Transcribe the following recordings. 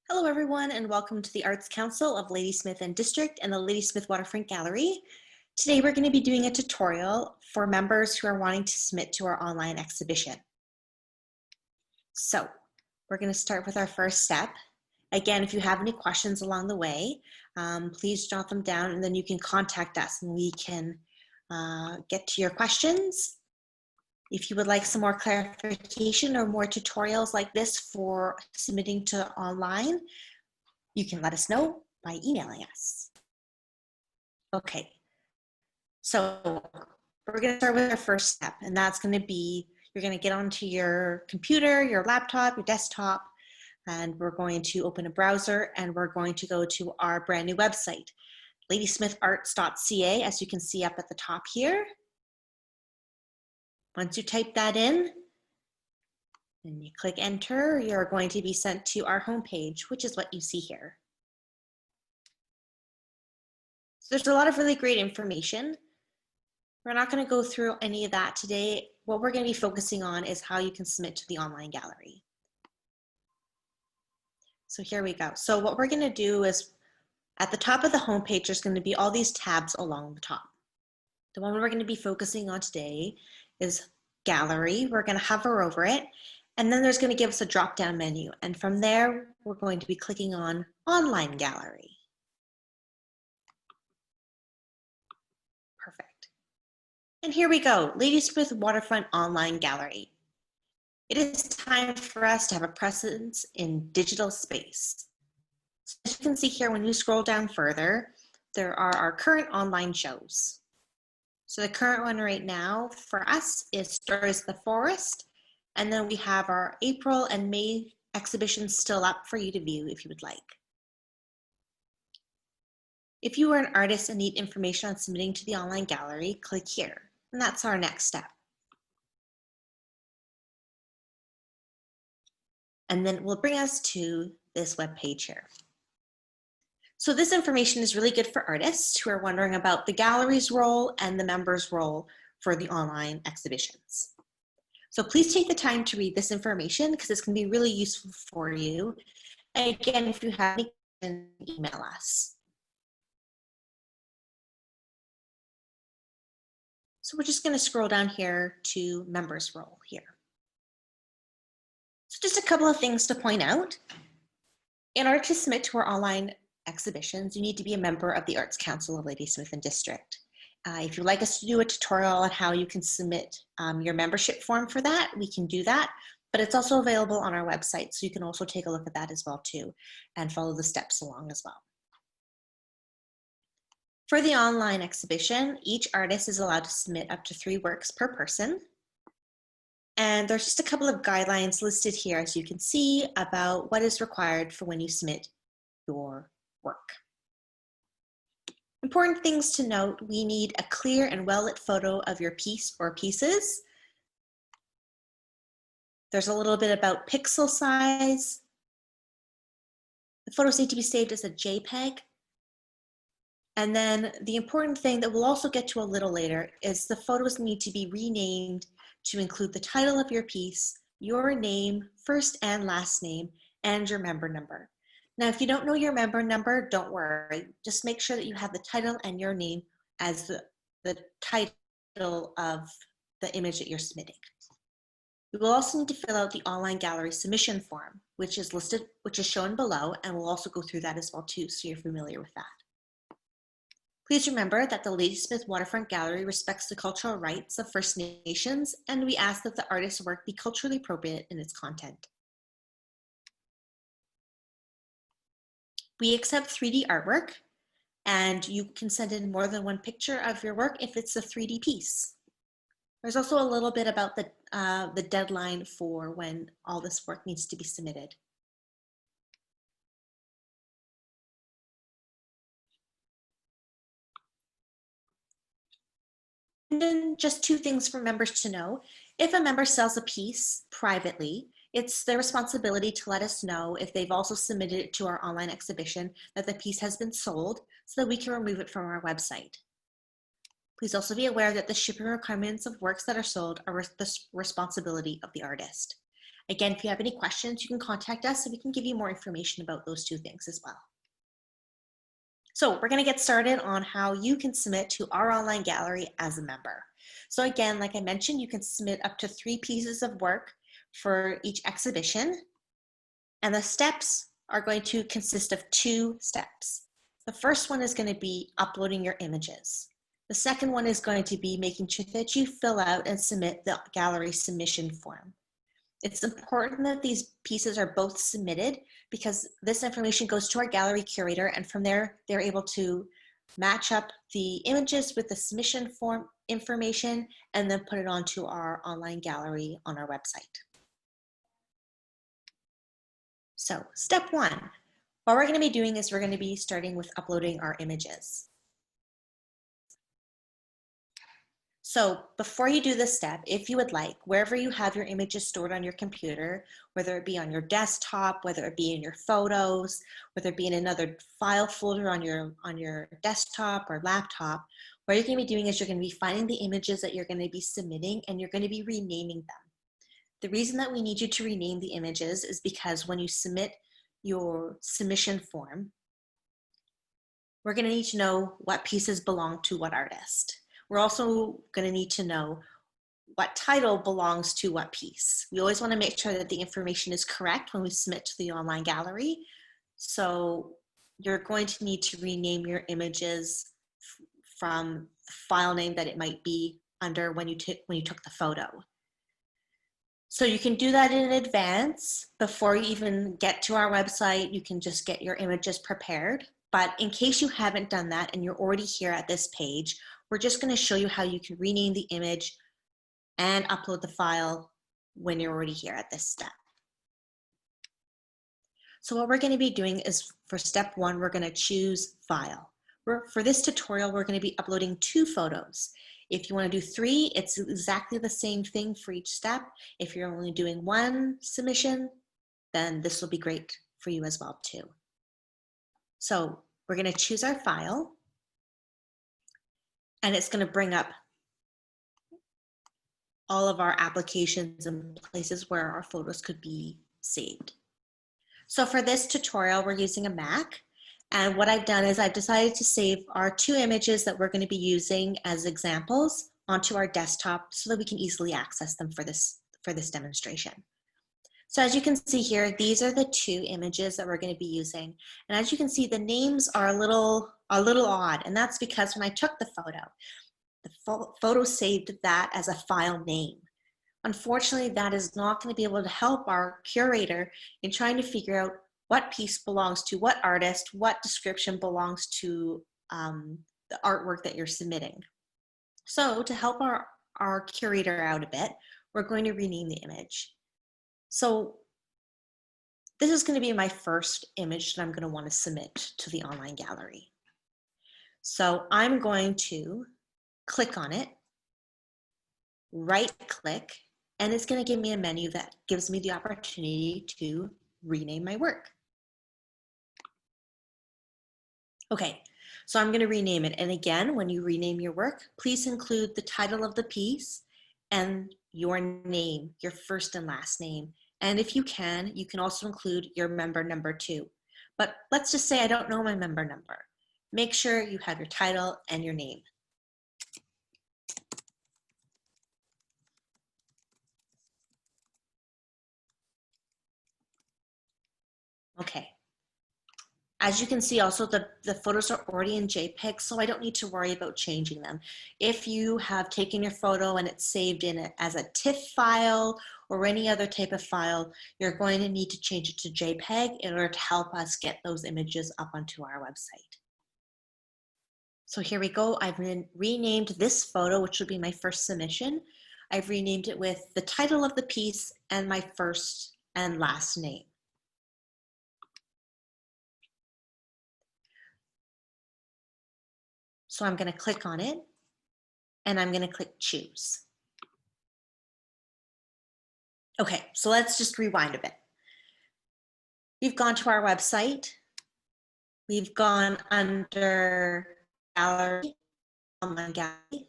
Hello everyone and welcome to the Arts Council of Ladysmith and District and the Ladysmith Waterfront Gallery. Today we're going to be doing a tutorial for members who are wanting to submit to our online exhibition. So we're going to start with our first step. Again, if you have any questions along the way, please jot them down and then you can contact us and we can get to your questions. If you would like some more clarification or more tutorials like this for submitting to online, you can let us know by emailing us. Okay, so we're going to start with our first step, and that's going to be you're going to get onto your computer, your laptop, your desktop, and we're going to open a browser and we're going to go to our brand new website, ladysmitharts.ca, as you can see up at the top here. Once you type that in and you click enter, you're going to be sent to our homepage, which is what you see here. So there's a lot of really great information. We're not going to go through any of that today. What we're going to be focusing on is how you can submit to the online gallery. So here we go. So what we're going to do is at the top of the homepage, there's going to be all these tabs along the top. The one we're going to be focusing on today is Gallery. We're going to hover over it, and then there's going to give us a drop-down menu. And from there, we're going to be clicking on Online Gallery. Perfect. And here we go, Ladysmith Waterfront Online Gallery. It is time for us to have a presence in digital space. So as you can see here, when you scroll down further, there are our current online shows. So the current one right now for us is Stories of the Forest. And then we have our April and May exhibitions still up for you to view if you would like. If you are an artist and need information on submitting to the online gallery, click here. And that's our next step. And then it will bring us to this web page here. So this information is really good for artists who are wondering about the gallery's role and the members' role for the online exhibitions. So please take the time to read this information because it's going to be really useful for you. And again, if you have any questions, email us. So we're just going to scroll down here to members' role here. So just a couple of things to point out. In order to submit to our online exhibitions, you need to be a member of the Arts Council of Ladysmith and District. If you'd like us to do a tutorial on how you can submit your membership form for that, we can do that, but it's also available on our website, so you can also take a look at that as well too, and follow the steps along as well. For the online exhibition, each artist is allowed to submit up to 3 works per person. And there's just a couple of guidelines listed here, as you can see, about what is required for when you submit your work. Important things to note: we need a clear and well-lit photo of your piece or pieces. There's a little bit about pixel size. The photos need to be saved as a JPEG. And then the important thing that we'll also get to a little later is the photos need to be renamed to include the title of your piece, your name, first and last name, and your member number. Now, if you don't know your member number, don't worry. Just make sure that you have the title and your name as the title of the image that you're submitting. You will also need to fill out the online gallery submission form, which is listed, which is shown below, and we'll also go through that as well too, so you're familiar with that. Please remember that the Ladysmith Waterfront Gallery respects the cultural rights of First Nations, and we ask that the artist's work be culturally appropriate in its content. We accept 3D artwork, and you can send in more than one picture of your work if it's a 3D piece. There's also a little bit about the deadline for when all this work needs to be submitted. And then just 2 things for members to know. If a member sells a piece privately, it's their responsibility to let us know if they've also submitted it to our online exhibition that the piece has been sold so that we can remove it from our website. Please also be aware that the shipping requirements of works that are sold are the responsibility of the artist. Again, if you have any questions, you can contact us and we can give you more information about those two things as well. So we're going to get started on how you can submit to our online gallery as a member. So again, like I mentioned, you can submit up to 3 pieces of work for each exhibition. And the steps are going to consist of 2 steps. The first one is going to be uploading your images. The second one is going to be making sure that you fill out and submit the gallery submission form. It's important that these pieces are both submitted because this information goes to our gallery curator, and from there, they're able to match up the images with the submission form information and then put it onto our online gallery on our website. So step 1, what we're going to be doing is we're going to be starting with uploading our images. So before you do this step, if you would like, wherever you have your images stored on your computer, whether it be on your desktop, whether it be in your photos, whether it be in another file folder on your desktop or laptop, what you're going to be doing is you're going to be finding the images that you're going to be submitting and you're going to be renaming them. The reason that we need you to rename the images is because when you submit your submission form, we're going to need to know what pieces belong to what artist. We're also going to need to know what title belongs to what piece. We always want to make sure that the information is correct when we submit to the online gallery. So you're going to need to rename your images from the file name that it might be under when you took the photo. So you can do that in advance before you even get to our website. You can just get your images prepared. But in case you haven't done that and you're already here at this page, we're just going to show you how you can rename the image and upload the file when you're already here at this step. So what we're going to be doing is for step 1, we're going to choose file. For this tutorial, we're going to be uploading 2 photos. If you want to do 3, it's exactly the same thing for each step. If you're only doing 1 submission, then this will be great for you as well too. So we're going to choose our file. And it's going to bring up all of our applications and places where our photos could be saved. So for this tutorial, we're using a Mac. And what I've done is I've decided to save our 2 images that we're going to be using as examples onto our desktop so that we can easily access them for this demonstration. So as you can see here, these are the 2 images that we're going to be using. And as you can see, the names are a little odd. And that's because when I took the photo saved that as a file name. Unfortunately, that is not going to be able to help our curator in trying to figure out what piece belongs to what artist, what description belongs to the artwork that you're submitting. So to help our curator out a bit, we're going to rename the image. So this is going to be my first image that I'm going to want to submit to the online gallery. So I'm going to click on it, right click, and it's going to give me a menu that gives me the opportunity to rename my work. Okay, so I'm going to rename it. And again, when you rename your work, please include the title of the piece and your name, your first and last name. And if you can also include your member number too. But let's just say I don't know my member number. Make sure you have your title and your name. Okay. As you can see also, the photos are already in JPEG, so I don't need to worry about changing them. If you have taken your photo and it's saved in it as a TIFF file or any other type of file, you're going to need to change it to JPEG in order to help us get those images up onto our website. So here we go. I've renamed this photo, which will be my first submission. I've renamed it with the title of the piece and my first and last name. So I'm going to click on it and I'm going to click choose. Okay, so let's just rewind a bit. We've gone to our website. We've gone under gallery, online gallery.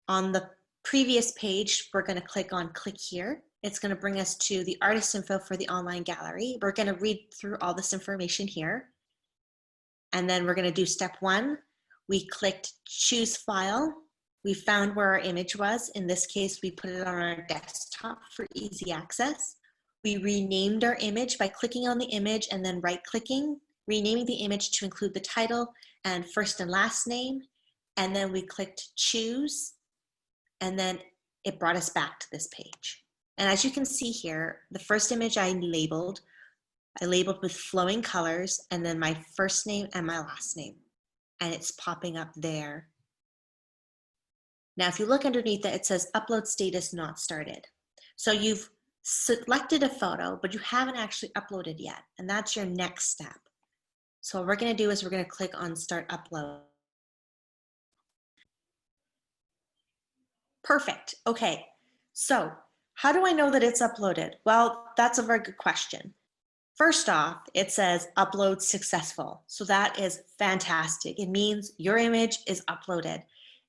On the previous page, we're going to click on click here. It's going to bring us to the artist info for the online gallery. We're going to read through all this information here. And then we're going to do step 1. We clicked choose file. We found where our image was. In this case, we put it on our desktop for easy access. We renamed our image by clicking on the image and then right-clicking, renaming the image to include the title and first and last name. And then we clicked choose, and then it brought us back to this page. And as you can see here, the first image I labeled with flowing colors, and then my first name and my last name. And it's popping up there. Now, if you look underneath it, it says upload status not started. So you've selected a photo, but you haven't actually uploaded yet. And that's your next step. So what we're going to do is we're going to click on start upload. Perfect. Okay. So how do I know that it's uploaded? Well, that's a very good question. First off, it says upload successful. So that is fantastic. It means your image is uploaded.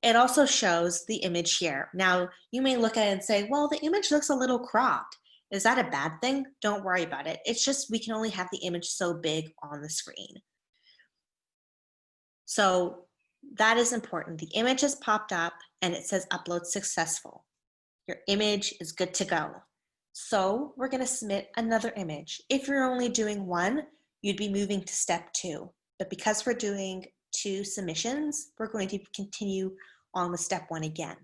It also shows the image here. Now, you may look at it and say, well, the image looks a little cropped. Is that a bad thing? Don't worry about it. It's just we can only have the image so big on the screen. So that is important. The image has popped up and it says upload successful. Your image is good to go. So we're going to submit another image. If you're only doing one, you'd be moving to step 2. But because we're doing 2 submissions, we're going to continue on with step 1 again.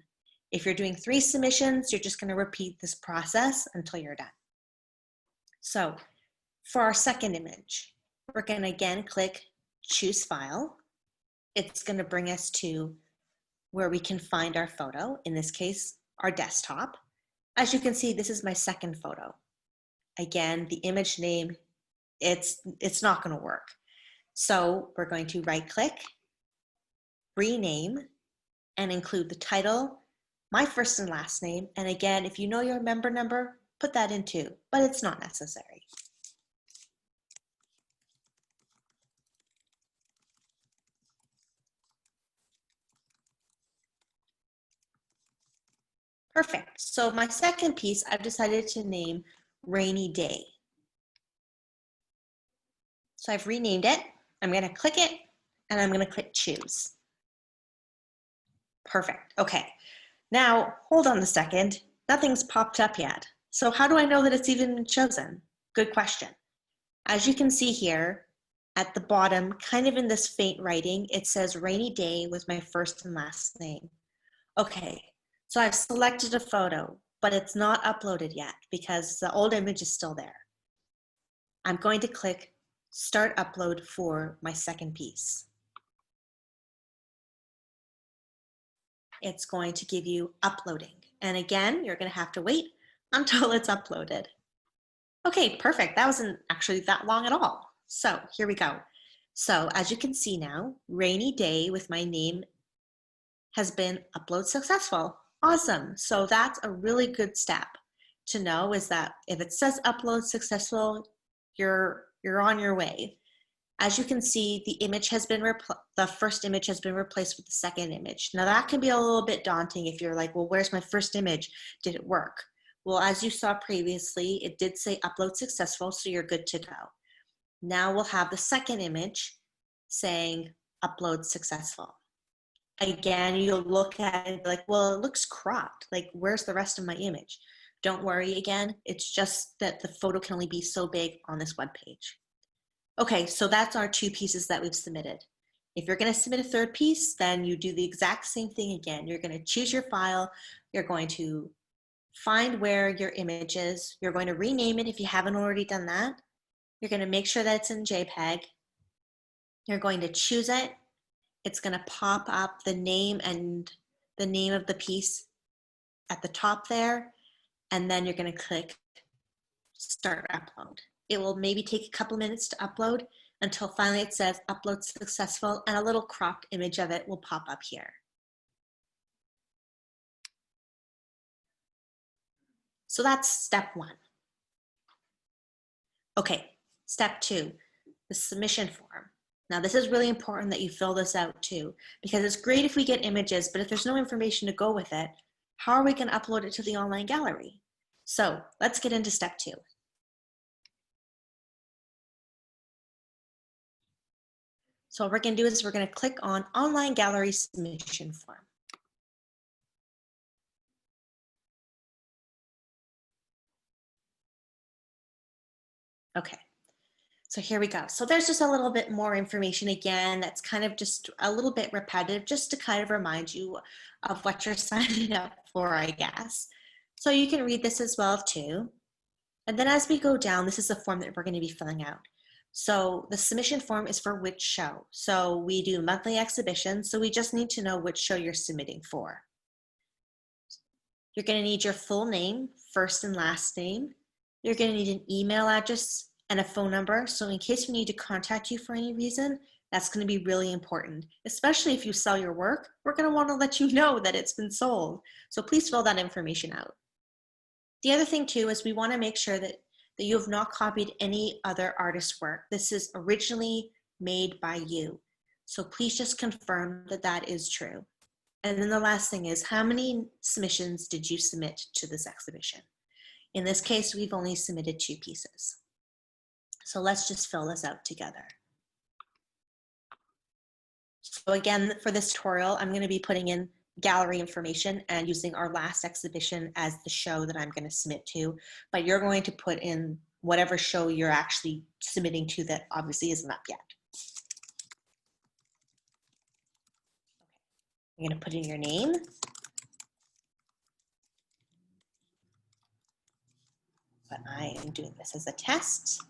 If you're doing 3 submissions, you're just going to repeat this process until you're done. So for our second image, we're going to again click choose file. It's going to bring us to where we can find our photo, in this case, our desktop. As you can see, this is my second photo. Again, the image name, it's not going to work. So we're going to right click, rename, and include the title, my first and last name. And again, if you know your member number, put that in too, but it's not necessary. Perfect. So my second piece, I've decided to name Rainy Day. So I've renamed it. I'm going to click it and I'm going to click choose. Perfect. Okay. Now, hold on a second. Nothing's popped up yet. So how do I know that it's even chosen? Good question. As you can see here at the bottom, kind of in this faint writing, it says Rainy Day with my first and last name. Okay. So I've selected a photo, but it's not uploaded yet because the old image is still there. I'm going to click Start Upload for my second piece. It's going to give you uploading. And again, you're going to have to wait until it's uploaded. Okay, perfect. That wasn't actually that long at all. So here we go. So as you can see now, Rainy Day with my name has been upload successful. Awesome. So that's a really good step to know, is that if it says upload successful, you're on your way. As you can see, the first image has been replaced with the second image. Now that can be a little bit daunting if you're like, well, where's my first image? Did it work? Well, as you saw previously, it did say upload successful, so you're good to go. Now we'll have the second image saying upload successful. Again, you'll look at it like, well, it looks cropped. Like, where's the rest of my image? Don't worry again. It's just that the photo can only be so big on this web page. Okay, so that's our 2 pieces that we've submitted. If you're going to submit a third piece, then you do the exact same thing again. You're going to choose your file. You're going to find where your image is. You're going to rename it if you haven't already done that. You're going to make sure that it's in JPEG. You're going to choose it. It's going to pop up the name and the name of the piece at the top there. And then you're going to click Start Upload. It will maybe take a couple minutes to upload until finally it says upload successful, and a little cropped image of it will pop up here. So that's step 1. Okay, step 2, the submission form. Now this is really important that you fill this out too, because it's great if we get images, but if there's no information to go with it, how are we going to upload it to the online gallery? So let's get into step 2. So what we're going to do is we're going to click on Online Gallery Submission Form. Okay, so here we go. So there's just a little bit more information again that's kind of just a little bit repetitive, just to kind of remind you of what you're signing up for, I guess. So you can read this as well too. And then as we go down, this is the form that we're going to be filling out. So the submission form is for which show. So we do monthly exhibitions, so we just need to know which show you're submitting for. You're going to need your full name, first and last name. You're going to need an email address and a phone number. So in case we need to contact you for any reason, that's going to be really important, especially if you sell your work. We're going to want to let you know that it's been sold. So please fill that information out. The other thing too is we want to make sure that you have not copied any other artist's work. This is originally made by you. So please just confirm that that is true. And then the last thing is, how many submissions did you submit to this exhibition? In this case, we've only submitted 2 pieces. So let's just fill this out together. So again, for this tutorial, I'm going to be putting in gallery information and using our last exhibition as the show that I'm going to submit to, but you're going to put in whatever show you're actually submitting to that obviously isn't up yet. You're going to put in your name, but I am doing this as a test.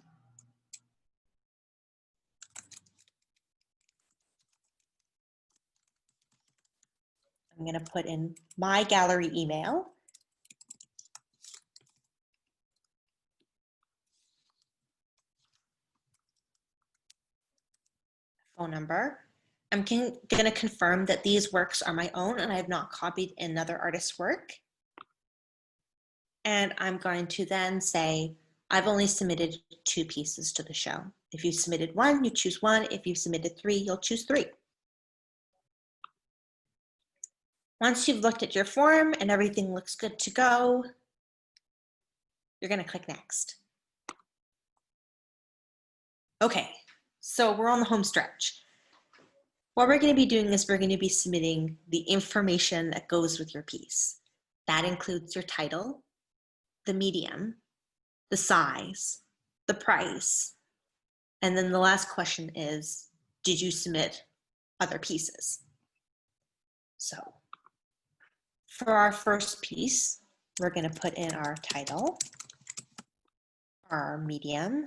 I'm going to put in my gallery email. Phone number. I'm going to confirm that these works are my own and I have not copied another artist's work. And I'm going to then say, I've only submitted 2 pieces to the show. If you submitted 1, you choose 1. If you submitted 3, you'll choose 3. Once you've looked at your form and everything looks good to go, you're going to click next. Okay, so we're on the home stretch. What we're going to be doing is we're going to be submitting the information that goes with your piece. That includes your title, the medium, the size, the price, and then the last question is, did you submit other pieces? So for our first piece, we're going to put in our title, our medium.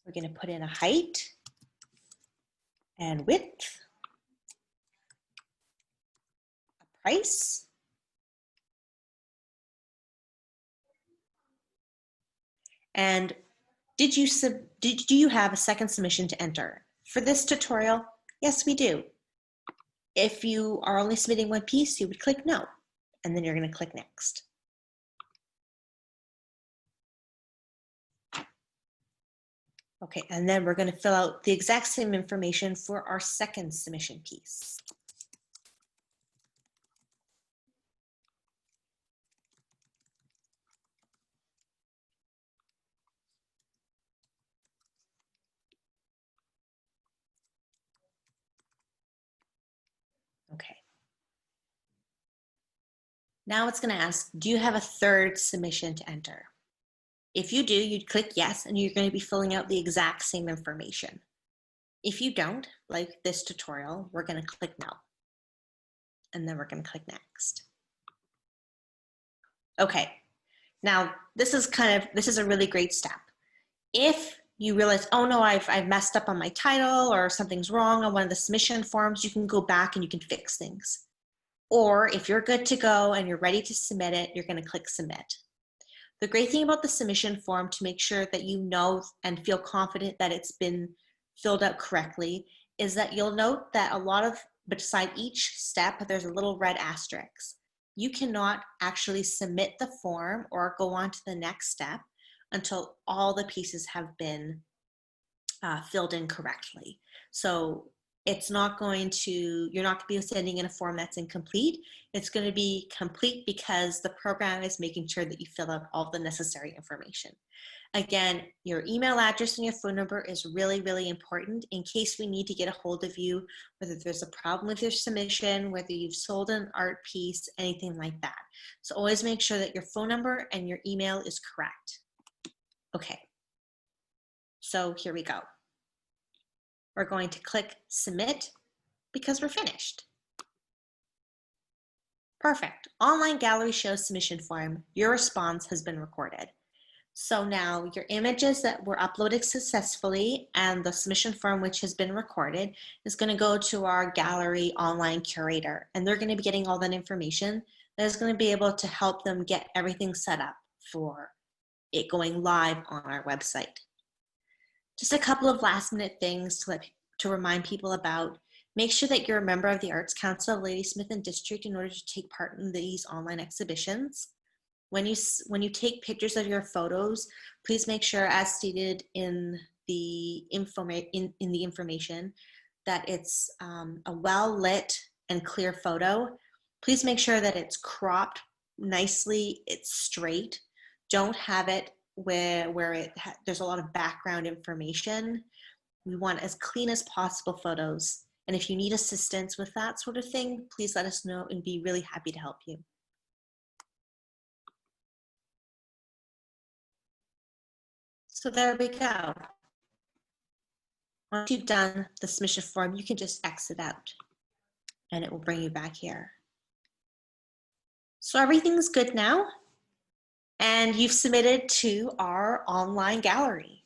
We're going to put in a height and width, a price, and do you have a second submission to enter? For this tutorial, yes, we do. If you are only submitting 1 piece, you would click no, and then you're going to click next. Okay, and then we're going to fill out the exact same information for our second submission piece. Okay. Now it's going to ask, do you have a third submission to enter? If you do, you'd click yes, and you're going to be filling out the exact same information. If you don't, like this tutorial, we're going to click no. And then we're going to click next. Okay, now this is a really great step. If you realize, oh no, I've messed up on my title or something's wrong on one of the submission forms, you can go back and you can fix things. Or if you're good to go and you're ready to submit it, you're going to click submit. The great thing about the submission form, to make sure that you know and feel confident that it's been filled out correctly, is that you'll note that beside each step, there's a little red asterisk. You cannot actually submit the form or go on to the next step until all the pieces have been filled in correctly. So it's not going to, you're not going to be sending in a form that's incomplete. It's going to be complete because the program is making sure that you fill out all the necessary information. Again, your email address and your phone number is really, really important in case we need to get a hold of you, whether there's a problem with your submission, whether you've sold an art piece, anything like that. So always make sure that your phone number and your email is correct. Okay, so here we go. We're going to click submit because we're finished. Perfect. Online gallery shows submission form. Your response has been recorded. So now your images that were uploaded successfully and the submission form which has been recorded is going to go to our gallery online curator, and they're going to be getting all that information that is going to be able to help them get everything set up for it going live on our website. Just a couple of last minute things to remind people about. Make sure that you're a member of the Arts Council of Ladysmith and District in order to take part in these online exhibitions. When you take pictures of your photos, please make sure, as stated in the information, that it's a well-lit and clear photo. Please make sure that it's cropped nicely, it's straight. Don't have it where there's a lot of background information. We want as clean as possible photos. And if you need assistance with that sort of thing, please let us know and be really happy to help you. So there we go. Once you've done the submission form, you can just exit out and it will bring you back here. So everything's good now, and you've submitted to our online gallery.